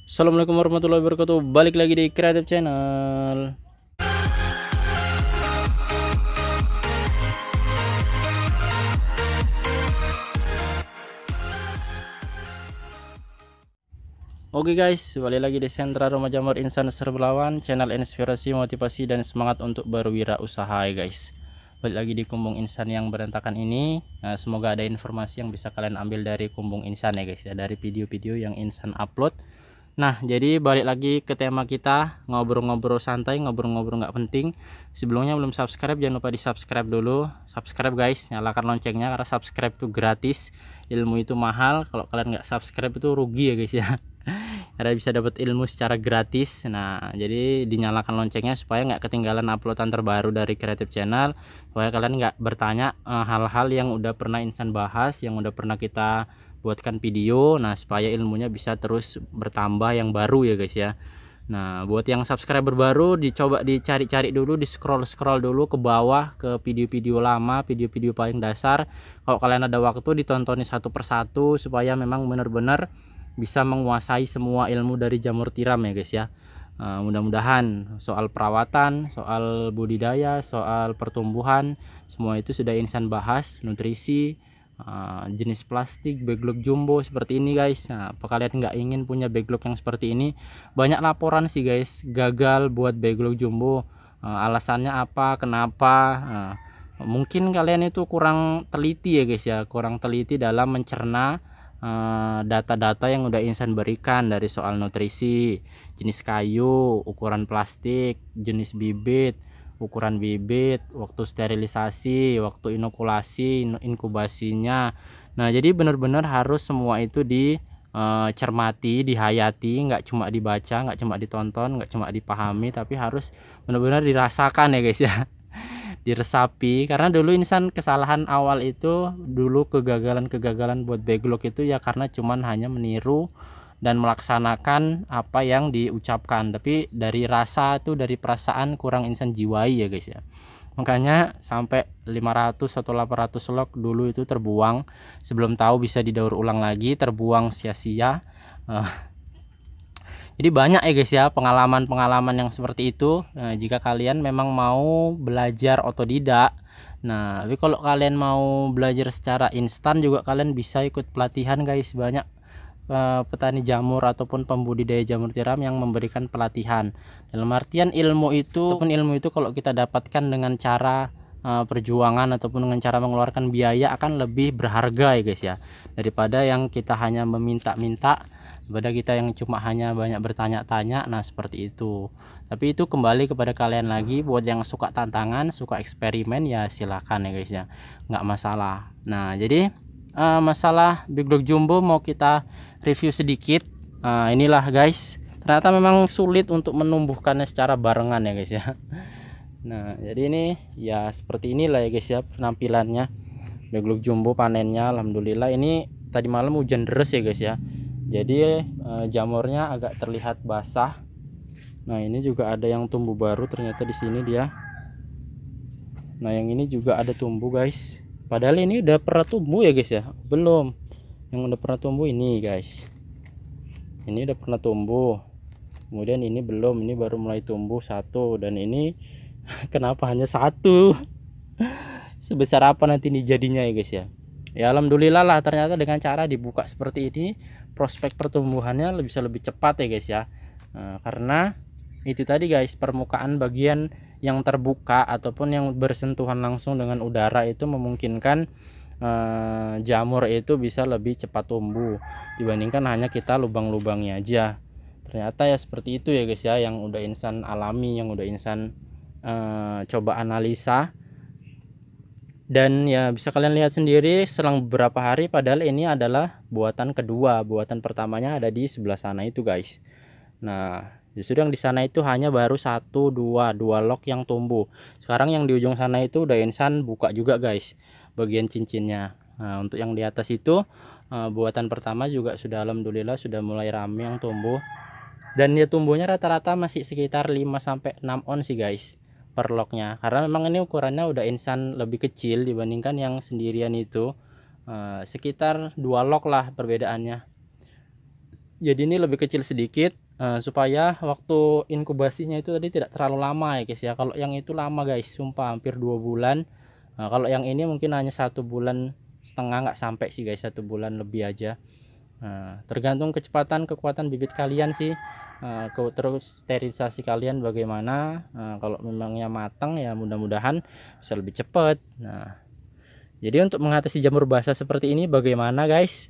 Assalamualaikum warahmatullahi wabarakatuh. Balik lagi di Creative Channel. Oke guys, balik lagi di Sentra Rumah Jamur Insan Serbelawan, channel inspirasi, motivasi, dan semangat untuk berwirausaha ya guys. Balik lagi di Kumbung Insan yang berantakan ini. Semoga ada informasi yang bisa kalian ambil dari Kumbung Insan ya guys ya, dari video-video yang Insan upload. Nah, jadi balik lagi ke tema kita, ngobrol-ngobrol santai, ngobrol-ngobrol nggak penting. Sebelumnya belum subscribe, jangan lupa di subscribe dulu. Subscribe guys, nyalakan loncengnya karena subscribe itu gratis. Ilmu itu mahal, kalau kalian nggak subscribe itu rugi ya guys ya. Karena bisa dapat ilmu secara gratis. Nah, jadi dinyalakan loncengnya supaya nggak ketinggalan uploadan terbaru dari Creative Channel. Supaya kalian nggak bertanya hal-hal yang udah pernah Insan bahas, yang udah pernah kita buatkan video. Nah, supaya ilmunya bisa terus bertambah yang baru ya guys ya. Nah, buat yang subscriber baru, dicoba dicari-cari dulu, di scroll dulu ke bawah ke video-video lama, video-video paling dasar. Kalau kalian ada waktu, ditontoni satu persatu supaya memang benar-benar bisa menguasai semua ilmu dari jamur tiram ya guys ya. Mudah-mudahan soal perawatan, soal budidaya, soal pertumbuhan, semua itu sudah Insan bahas, nutrisi, jenis plastik, backlog jumbo seperti ini guys. Nah, apa kalian nggak ingin punya backlog yang seperti ini? Banyak laporan sih guys, gagal buat backlog jumbo. Alasannya apa, kenapa? Mungkin kalian itu kurang teliti ya guys ya, kurang teliti dalam mencerna data-data yang udah Insan berikan, dari soal nutrisi, jenis kayu, ukuran plastik, jenis bibit, ukuran bibit, waktu sterilisasi, waktu inokulasi, inkubasinya. Nah, jadi benar-benar harus semua itu dicermati, dihayati, nggak cuma dibaca, nggak cuma ditonton, nggak cuma dipahami, tapi harus benar-benar dirasakan ya guys ya. Diresapi, karena dulu Insan kesalahan awal itu, dulu kegagalan buat backlog itu ya karena cuman hanya meniru dan melaksanakan apa yang diucapkan, tapi dari rasa itu, dari perasaan kurang Insan jiwai ya guys ya. Makanya sampai 500 atau 800 log dulu itu terbuang, sebelum tahu bisa didaur ulang lagi, terbuang sia-sia. Jadi banyak ya guys ya pengalaman-pengalaman yang seperti itu. Nah, jika kalian memang mau belajar otodidak, nah tapi kalau kalian mau belajar secara instan juga kalian bisa ikut pelatihan guys. Banyak petani jamur ataupun pembudidaya jamur tiram yang memberikan pelatihan. Dalam artian ilmu itu, ataupun ilmu itu kalau kita dapatkan dengan cara perjuangan ataupun dengan cara mengeluarkan biaya akan lebih berharga ya guys ya, daripada yang kita hanya meminta-minta, daripada kita yang cuma hanya banyak bertanya-tanya. Nah, seperti itu. Tapi itu kembali kepada kalian lagi. Buat yang suka tantangan, suka eksperimen, ya silakan ya guys ya, nggak masalah. Nah, jadi masalah backlog jumbo mau kita review sedikit. Inilah guys, ternyata memang sulit untuk menumbuhkannya secara barengan ya guys ya. Nah, jadi ini ya seperti inilah ya guys ya penampilannya backlog jumbo panennya. Alhamdulillah, ini tadi malam hujan deras ya guys ya, jadi jamurnya agak terlihat basah. Nah, ini juga ada yang tumbuh baru ternyata di sini dia. Nah, yang ini juga ada tumbuh guys, padahal ini udah pernah tumbuh ya guys ya. Belum, yang udah pernah tumbuh ini guys, ini udah pernah tumbuh, kemudian ini belum, ini baru mulai tumbuh satu. Dan ini kenapa hanya satu? Sebesar apa nanti ini jadinya ya guys ya. Ya alhamdulillah lah, ternyata dengan cara dibuka seperti ini prospek pertumbuhannya bisa lebih cepat ya guys ya. Karena itu tadi guys, permukaan bagian yang terbuka ataupun yang bersentuhan langsung dengan udara itu memungkinkan jamur itu bisa lebih cepat tumbuh dibandingkan hanya kita lubang-lubangnya aja. Ternyata ya seperti itu ya guys ya, yang udah Insan alami, yang udah Insan coba analisa. Dan ya bisa kalian lihat sendiri selang beberapa hari, padahal ini adalah buatan kedua. Buatan pertamanya ada di sebelah sana itu guys. Nah, justru yang di sana itu hanya baru dua log yang tumbuh. Sekarang yang di ujung sana itu udah Insan buka juga guys, bagian cincinnya. Nah, untuk yang di atas itu buatan pertama juga sudah alhamdulillah sudah mulai rame yang tumbuh. Dan ya tumbuhnya rata-rata masih sekitar 5-6 on sih guys per lognya, karena memang ini ukurannya udah Insan lebih kecil dibandingkan yang sendirian itu. Sekitar 2 log lah perbedaannya. Jadi ini lebih kecil sedikit, supaya waktu inkubasinya itu tadi tidak terlalu lama ya guys ya. Kalau yang itu lama guys, sumpah hampir 2 bulan. Nah, kalau yang ini mungkin hanya 1,5 bulan, nggak sampai sih guys, 1 bulan lebih aja. Nah, tergantung kecepatan kekuatan bibit kalian sih, terus sterilisasi kalian bagaimana. Kalau memangnya matang ya mudah-mudahan bisa lebih cepat. Nah, jadi untuk mengatasi jamur basah seperti ini bagaimana guys?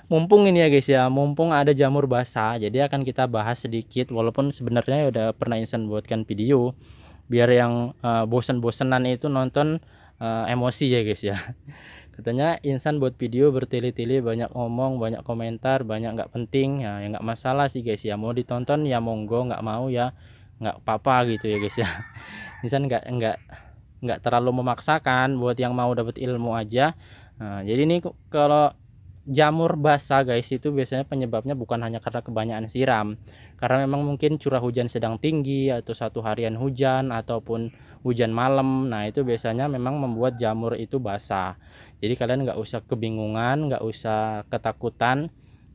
Mumpung ini ya guys ya, mumpung ada jamur basah, jadi akan kita bahas sedikit, walaupun sebenarnya udah pernah Insan buatkan video, biar yang bosan-bosanan itu nonton emosi ya guys ya. Katanya Insan buat video bertele-tele, banyak ngomong, banyak komentar, banyak nggak penting ya, ya nggak masalah sih guys ya, mau ditonton ya monggo, nggak mau ya nggak apa-apa gitu ya guys ya. Insan nggak terlalu memaksakan, buat yang mau dapat ilmu aja. Nah, jadi ini kalau jamur basah guys itu biasanya penyebabnya bukan hanya karena kebanyakan siram, karena memang mungkin curah hujan sedang tinggi atau satu harian hujan ataupun hujan malam. Nah itu biasanya memang membuat jamur itu basah. Jadi kalian nggak usah kebingungan, nggak usah ketakutan.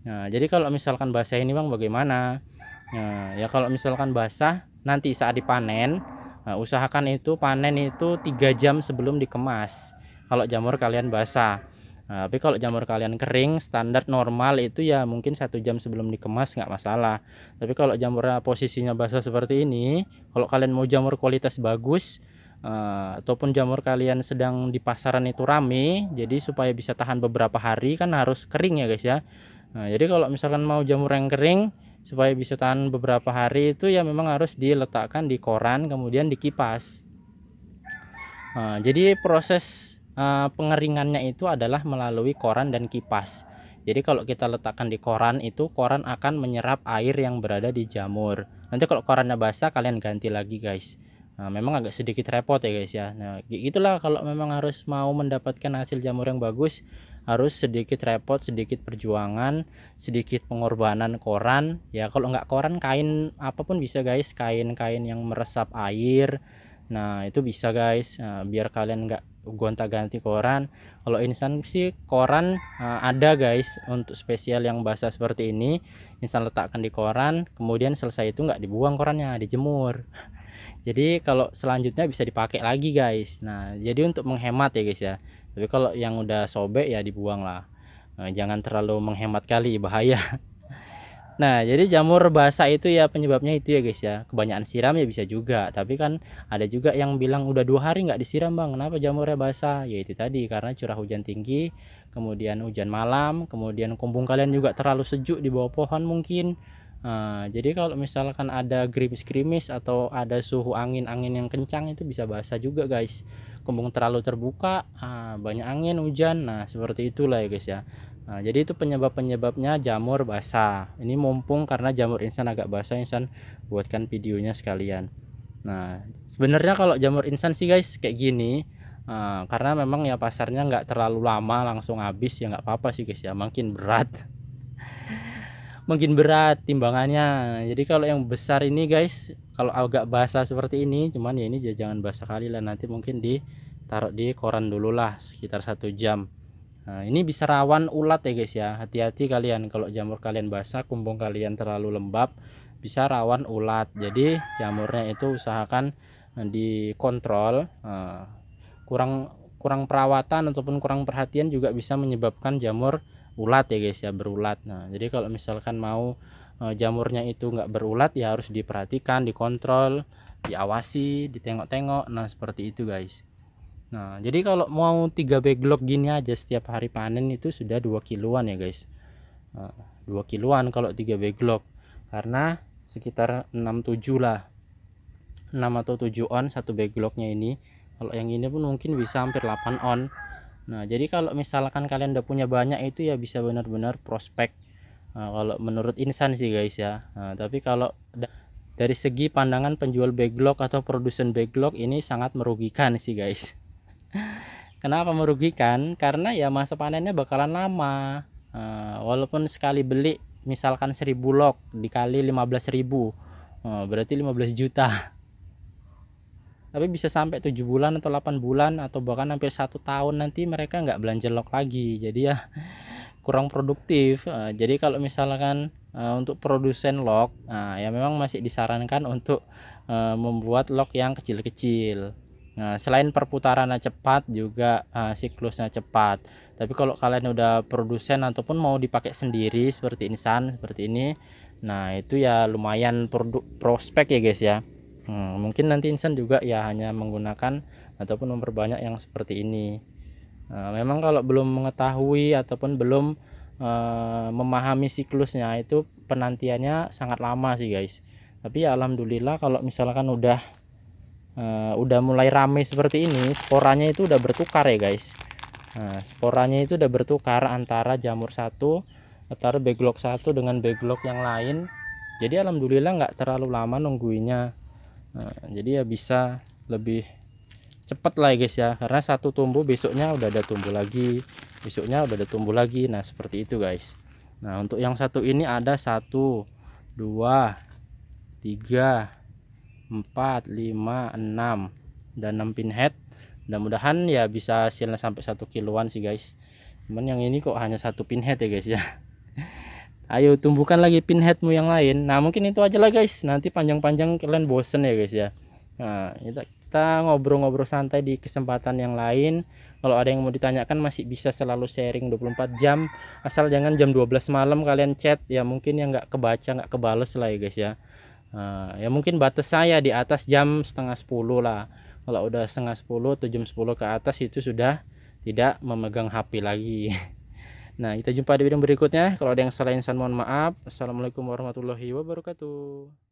Nah jadi kalau misalkan basah ini bang bagaimana? Nah ya kalau misalkan basah nanti saat dipanen, nah, usahakan itu panen itu 3 jam sebelum dikemas kalau jamur kalian basah. Nah, tapi kalau jamur kalian kering standar normal itu ya mungkin 1 jam sebelum dikemas nggak masalah. Tapi kalau jamurnya posisinya basah seperti ini, kalau kalian mau jamur kualitas bagus, ataupun jamur kalian sedang di pasaran itu rame, jadi supaya bisa tahan beberapa hari kan harus kering ya guys ya. Nah, jadi kalau misalkan mau jamur yang kering supaya bisa tahan beberapa hari itu ya memang harus diletakkan di koran kemudian dikipas. Nah, jadi proses pengeringannya itu adalah melalui koran dan kipas. Jadi kalau kita letakkan di koran itu koran akan menyerap air yang berada di jamur. Nanti kalau korannya basah kalian ganti lagi guys. Nah, memang agak sedikit repot ya guys ya. Nah itulah kalau memang harus mau mendapatkan hasil jamur yang bagus harus sedikit repot, sedikit perjuangan, sedikit pengorbanan koran. Ya kalau nggak koran kain apapun bisa guys, kain-kain yang meresap air. Nah itu bisa guys, biar kalian nggak gonta-ganti koran. Kalau Insan sih koran ada guys untuk spesial yang basah seperti ini. Insan letakkan di koran, kemudian selesai itu nggak dibuang korannya, dijemur. Jadi kalau selanjutnya bisa dipakai lagi guys. Nah jadi untuk menghemat ya guys ya. Tapi kalau yang udah sobek ya dibuang lah. Jangan terlalu menghemat kali, bahaya. Nah, jadi jamur basah itu ya penyebabnya itu ya guys ya. Kebanyakan siram ya bisa juga. Tapi kan ada juga yang bilang udah 2 hari nggak disiram bang, kenapa jamurnya basah? Ya itu tadi karena curah hujan tinggi, kemudian hujan malam, kemudian kumbung kalian juga terlalu sejuk di bawah pohon mungkin. Nah, jadi kalau misalkan ada gerimis-gerimis atau ada suhu angin-angin yang kencang itu bisa basah juga guys. Kumbung terlalu terbuka, banyak angin, hujan. Nah, seperti itulah ya guys ya. Nah, jadi itu penyebab-penyebabnya jamur basah. Ini mumpung karena jamur Insan agak basah, Insan buatkan videonya sekalian. Nah, sebenarnya kalau jamur Insan sih guys kayak gini, karena memang ya pasarnya nggak terlalu lama langsung habis ya nggak apa-apa sih guys ya. Makin berat, makin berat timbangannya. Jadi kalau yang besar ini guys, kalau agak basah seperti ini, cuman ya ini jangan basah kali lah. Nanti mungkin ditaruh di koran dulu lah sekitar 1 jam. Nah, ini bisa rawan ulat ya guys ya. Hati-hati kalian kalau jamur kalian basah, kumbung kalian terlalu lembab, bisa rawan ulat. Jadi jamurnya itu usahakan dikontrol. Kurang perawatan ataupun kurang perhatian juga bisa menyebabkan jamur ulat ya guys ya, berulat. Nah, jadi kalau misalkan mau jamurnya itu nggak berulat ya harus diperhatikan, dikontrol, diawasi, ditengok-tengok. Nah, seperti itu guys. Nah, jadi kalau mau 3 backlog gini aja setiap hari panen itu sudah 2 kiloan ya guys. 2 kiloan kalau 3 backlog. Karena sekitar 6-7 lah. 6 atau 7 on satu backlognya ini. Kalau yang ini pun mungkin bisa hampir 8 on. Nah, jadi kalau misalkan kalian udah punya banyak itu ya bisa benar-benar prospek. Kalau menurut Insan sih guys ya. Nah, tapi kalau dari segi pandangan penjual backlog atau produsen backlog ini sangat merugikan sih guys. Kenapa merugikan? Karena ya masa panennya bakalan lama. Walaupun sekali beli misalkan 1000 log dikali 15.000, berarti 15 juta. Tapi bisa sampai 7 bulan atau 8 bulan atau bahkan hampir 1 tahun nanti mereka nggak belanja log lagi. Jadi ya kurang produktif. Jadi kalau misalkan untuk produsen lock, ya memang masih disarankan untuk membuat lock yang kecil-kecil. Nah, selain perputarannya cepat juga siklusnya cepat. Tapi kalau kalian udah produsen ataupun mau dipakai sendiri seperti insan seperti ini, nah itu ya lumayan prospek ya guys ya. Mungkin nanti insan juga ya hanya menggunakan ataupun memperbanyak yang seperti ini. Memang kalau belum mengetahui ataupun belum memahami siklusnya itu penantiannya sangat lama sih guys. Tapi ya alhamdulillah kalau misalkan udah mulai rame seperti ini, sporanya itu udah bertukar ya guys. Nah, sporanya itu udah bertukar antara jamur satu, antara backlog satu dengan backlog yang lain. Jadi alhamdulillah nggak terlalu lama nungguinnya. Jadi ya bisa lebih cepet lah ya guys ya, karena satu tumbuh besoknya udah ada tumbuh lagi, besoknya udah ada tumbuh lagi. Nah seperti itu guys. Nah untuk yang satu ini ada 1 2 3 4 5 6 dan 6 pinhead. Mudah-mudahan ya bisa hasilnya sampai 1 kiloan sih guys. Cuman yang ini kok hanya 1 pinhead ya guys ya. Ayo tumbuhkan lagi pinheadmu yang lain. Nah mungkin itu aja lah guys, nanti panjang-panjang kalian bosen ya guys ya. Nah kita ngobrol-ngobrol santai di kesempatan yang lain. Kalau ada yang mau ditanyakan masih bisa selalu sharing 24 jam, asal jangan jam 12 malam kalian chat ya, mungkin yang nggak kebaca nggak kebales lah ya guys ya. Ya mungkin batas saya di atas jam setengah 10 lah. Kalau udah setengah 10 atau jam 10 ke atas itu sudah tidak memegang HP lagi. Nah kita jumpa di video berikutnya. Kalau ada yang salah insan mohon maaf. Assalamualaikum warahmatullahi wabarakatuh.